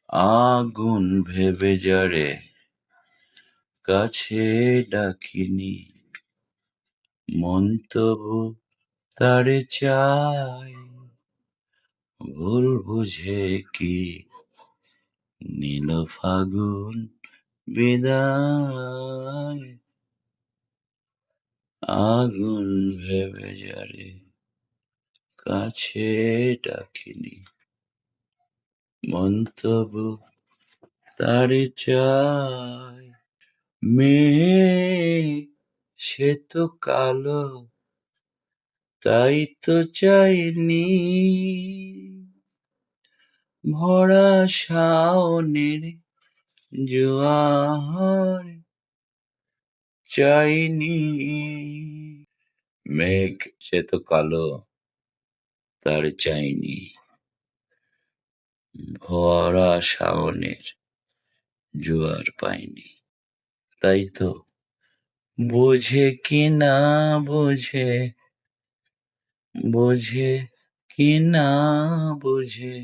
আগুন ভেবে যারে কাছে ডাকিনি, মন তবু তারে চায়। ভুল বুঝে কি নীল ফাগুন বিদায়। আগুন ভেবে যারে কাছে ডাকিনি, মন তবু তারে চায়। মেঘ সে তো কালো, তাই তো চাইনি, ভরা শাওনের জোয়ার চাইনি। মেঘ সে তো কালো, তার চাইনি, ভরা শাওনের জোয়ার পাইনি। তাই তো বোঝে কি না বোঝে, বোঝে কি না বোঝে,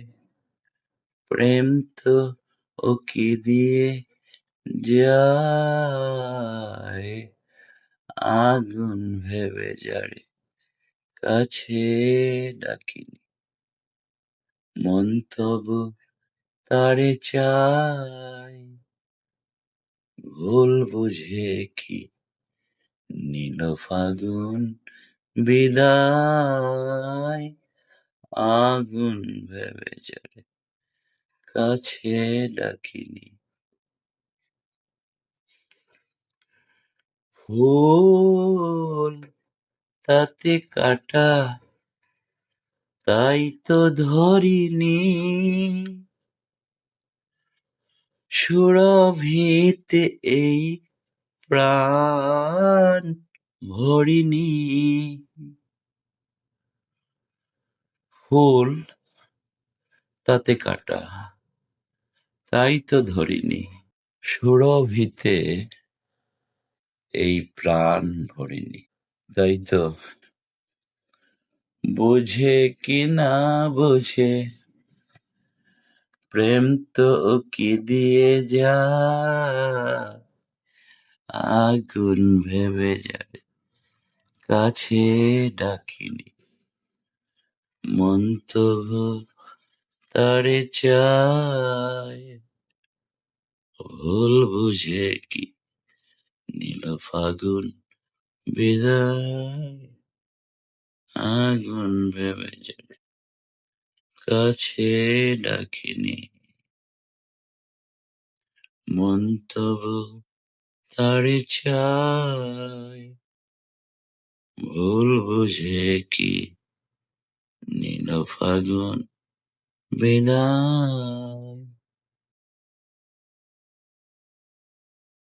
প্রেম তো ও কি দিয়ে যায়। আগুন ভেবে যারে কাছে ডাকিনি, মন তবু তারে চায়। ভুল বুঝে কি নীল ফাগুন বিদায়। আগুন ভেবে যারে কাছে ডাকিনি। ফুল তাতে কাঁটা, তাই তো ধরিনি, সুরভিতে এই প্রাণ ভরিনি। ফুল তাতে কাঁটা, তাই তো ধরিনি, সুরভিতে এই প্রাণ ভরিনি। তাই তো বোঝে কি না বোঝে, প্রেম তো কি দিয়ে যায়। আগুন ভেবে যারে কাছে ডাকিনি, মন তবু তারে চায়। ভুল বুঝে কি নীল ফাগুন বিদায়। আগুন ভেবে যারে কাছে ডাকিনি, মন তবু তারে চায়। ভুল বুঝে কি নীল ফাগুন বিদায়।